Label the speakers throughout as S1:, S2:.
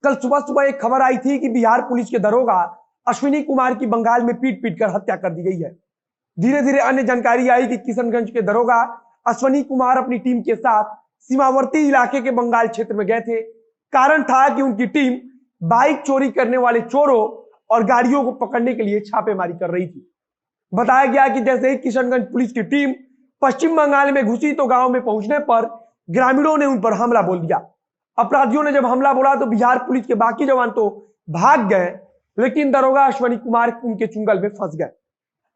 S1: कल सुबह सुबह एक खबर आई थी कि बिहार पुलिस के दरोगा अश्विनी कुमार की बंगाल में पीट पीट कर हत्या कर दी गई है। धीरे धीरे अन्य जानकारी आई कि किशनगंज के दरोगा अश्विनी कुमार अपनी टीम के साथ सीमावर्ती इलाके के बंगाल क्षेत्र में गए थे। कारण था कि उनकी टीम बाइक चोरी करने वाले चोरों और गाड़ियों को पकड़ने के लिए छापेमारी कर रही थी। बताया गया कि जैसे ही किशनगंज पुलिस की टीम पश्चिम बंगाल में घुसी तो गांव में पहुंचने पर ग्रामीणों ने उन पर हमला बोल दिया। अपराधियों ने जब हमला बोला तो बिहार पुलिस के बाकी जवान तो भाग गए, लेकिन दरोगा अश्विनी कुमार उनके चुंगल में फंस गए।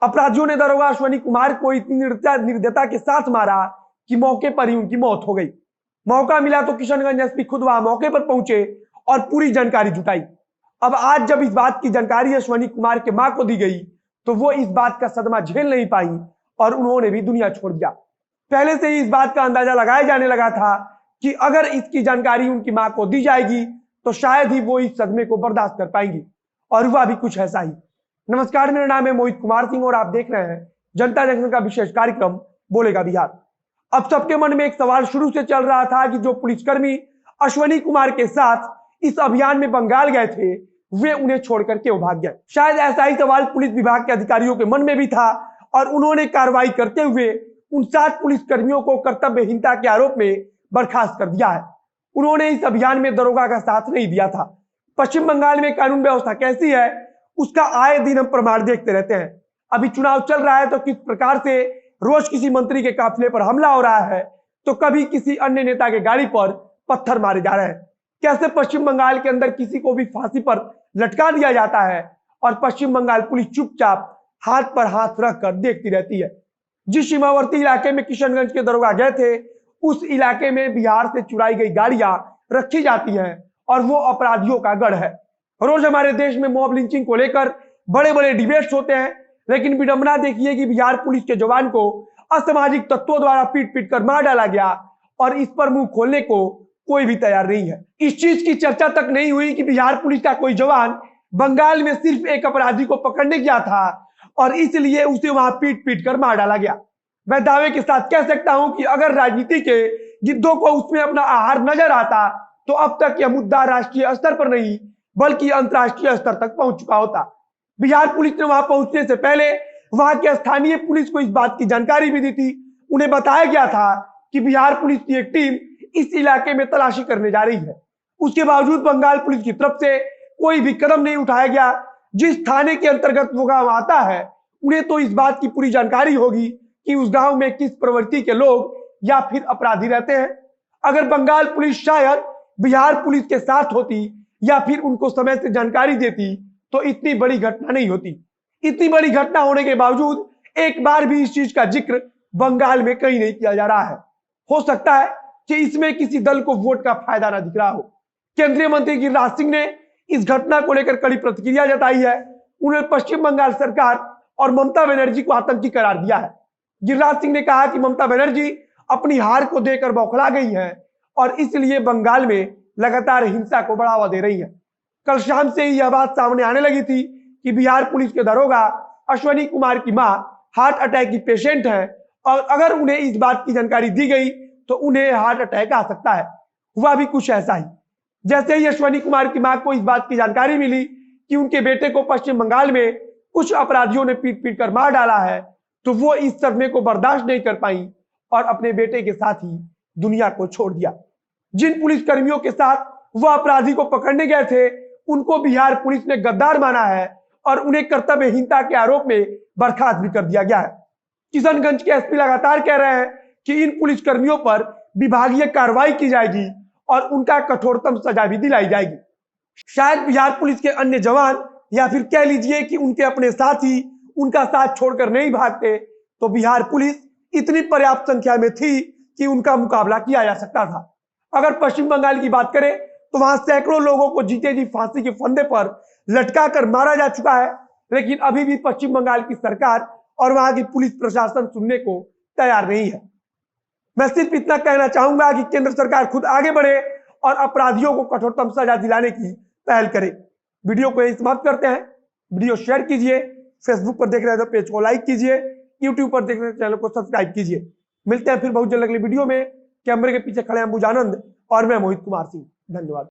S1: अपराधियों ने दरोगा अश्विनी कुमार को इतनी निर्दयता के साथ मारा कि मौके पर ही उनकी मौत हो गई। मौका मिला तो किशनगंज एसपी खुद वहां मौके पर पहुंचे और पूरी जानकारी जुटाई। अब आज जब इस बात की जानकारी अश्विनी कुमार के मां को दी गई तो वो इस बात का सदमा झेल नहीं पाई और उन्होंने भी दुनिया छोड़ दिया। पहले से ही इस बात का अंदाजा लगाया जाने लगा था कि अगर इसकी जानकारी उनकी मां को दी जाएगी तो शायद ही वो इस सदमे को बर्दाश्त कर पाएंगी, और हुआ भी कुछ ऐसा ही। नमस्कार, मेरा नाम है मोहित कुमार सिंह और आप देख रहे हैं जनता जंक्शन का विशेष कार्यक्रम बोलेगा बिहार। अब सबके मन में एक सवाल शुरू से चल रहा था कि जो पुलिसकर्मी अश्विनी कुमार के साथ इस अभियान में बंगाल गए थे वे उन्हें छोड़कर क्यों भाग गए। शायद ऐसा ही सवाल पुलिस विभाग के अधिकारियों के मन में भी था और उन्होंने कार्रवाई करते हुए उन 7 पुलिसकर्मियों को कर्तव्यहीनता के आरोप में बर्खास्त कर दिया है। उन्होंने इस अभियान में दरोगा का साथ नहीं दिया था। पश्चिम बंगाल में कानून व्यवस्था कैसी है उसका आए दिन हम प्रमाण देखते रहते हैं। अभी चुनाव चल रहा है तो किस प्रकार से रोज किसी मंत्री के काफिले पर हमला हो रहा है, तो कभी किसी अन्य नेता के गाड़ी पर पत्थर मारे जा रहे हैं। कैसे पश्चिम बंगाल के अंदर किसी को भी फांसी पर लटका दिया जाता है और पश्चिम बंगाल पुलिस चुपचाप हाथ पर हाथ रखकर देखती रहती है। जिस सीमावर्ती इलाके में किशनगंज के दरोगा गए थे उस इलाके में बिहार से चुराई गई गाड़ियां रखी जाती हैं और वो अपराधियों का गढ़ है। रोज हमारे देश में मॉब लिंचिंग को लेकर बड़े बड़े डिबेट्स होते हैं, लेकिन विडंबना देखिए कि बिहार पुलिस के जवान को असामाजिक तत्वों द्वारा पीट पीट कर मार डाला गया और इस पर मुंह खोलने को कोई भी तैयार नहीं है। इस चीज की चर्चा तक नहीं हुई कि बिहार पुलिस का कोई जवान बंगाल में सिर्फ एक अपराधी को पकड़ने गया था और इसलिए उसे वहां पीट पीट कर मार डाला गया। मैं दावे के साथ कह सकता हूं कि अगर राजनीति के गिद्धों को उसमें अपना आहार नजर आता तो अब तक यह मुद्दा राष्ट्रीय स्तर पर नहीं बल्कि अंतर्राष्ट्रीय स्तर तक पहुंच चुका होता। बिहार पुलिस ने वहां पहुंचने से पहले वहां के स्थानीय पुलिस को इस बात की जानकारी भी दी थी। उन्हें बताया गया था कि बिहार पुलिस की एक टीम इस इलाके में तलाशी करने जा रही है। उसके बावजूद बंगाल पुलिस की तरफ से कोई भी कदम नहीं उठाया गया। जिस थाने के अंतर्गत वो गांव आता है उन्हें तो इस बात की पूरी जानकारी होगी कि उस गांव में किस प्रवृत्ति के लोग या फिर अपराधी रहते हैं। अगर बंगाल पुलिस शायद बिहार पुलिस के साथ होती या फिर उनको समय से जानकारी देती तो इतनी बड़ी घटना नहीं होती। इतनी बड़ी घटना होने के बावजूद एक बार भी इस चीज का जिक्र बंगाल में कहीं नहीं किया जा रहा है। हो सकता है कि इसमें किसी दल को वोट का फायदा ना दिख रहा हो। केंद्रीय मंत्री गिरिराज सिंह ने इस घटना को लेकर कड़ी प्रतिक्रिया जताई है। उन्होंने पश्चिम बंगाल सरकार और ममता बनर्जी को आतंकी करार दिया है। गिरिराज सिंह ने कहा कि ममता बनर्जी अपनी हार को देकर बौखला गई है और इसलिए बंगाल में लगातार हिंसा को बढ़ावा दे रही है। कल शाम से ही यह बात सामने आने लगी थी कि बिहार पुलिस के दरोगा अश्विनी कुमार की मां हार्ट अटैक की पेशेंट है और अगर उन्हें इस बात की जानकारी दी गई तो उन्हें हार्ट अटैक आ सकता है। हुआ भी कुछ ऐसा ही। जैसे ही अश्विनी कुमार की मां को इस बात की जानकारी मिली कि उनके बेटे को पश्चिम बंगाल में कुछ अपराधियों ने पीट पीट कर मार डाला है तो वो इस सदमे को बर्दाश्त नहीं कर पाई और अपने बेटे के साथ ही दुनिया को छोड़ दिया। जिन पुलिसकर्मियों के साथ वह अपराधी को पकड़ने गए थे उनको बिहार पुलिस ने गद्दार माना है और उन्हें कर्तव्यहीनता के आरोप में बर्खास्त भी कर दिया गया है। किशनगंज के एसपी लगातार कह रहे हैं कि इन पुलिसकर्मियों पर विभागीय कार्रवाई की जाएगी और उनका कठोरतम सजा भी दिलाई जाएगी। शायद बिहार पुलिस के अन्य जवान या फिर कह लीजिए कि उनके अपने साथी उनका साथ छोड़कर नहीं भागते तो बिहार पुलिस इतनी पर्याप्त संख्या में थी कि उनका मुकाबला किया जा सकता था। अगर पश्चिम बंगाल की बात करें तो वहां सैकड़ों लोगों को जीते जी फांसी के फंदे पर लटका कर मारा जा चुका है, लेकिन अभी भी पश्चिम बंगाल की सरकार और वहां की पुलिस प्रशासन सुनने को तैयार नहीं है। मैं सिर्फ इतना कहना चाहूंगा कि केंद्र सरकार खुद आगे बढ़े और अपराधियों को कठोरतम सजा दिलाने की पहल करे। वीडियो को यही समाप्त करते हैं। वीडियो शेयर कीजिए, फेसबुक पर देख रहे हैं तो पेज को लाइक कीजिए, यूट्यूब पर देख रहे हैं चैनल को सब्सक्राइब कीजिए। मिलते हैं फिर बहुत जल्द अगली वीडियो में। कैमरे के पीछे खड़े हैं अंबुजानंद और मैं मोहित कुमार सिंह। धन्यवाद।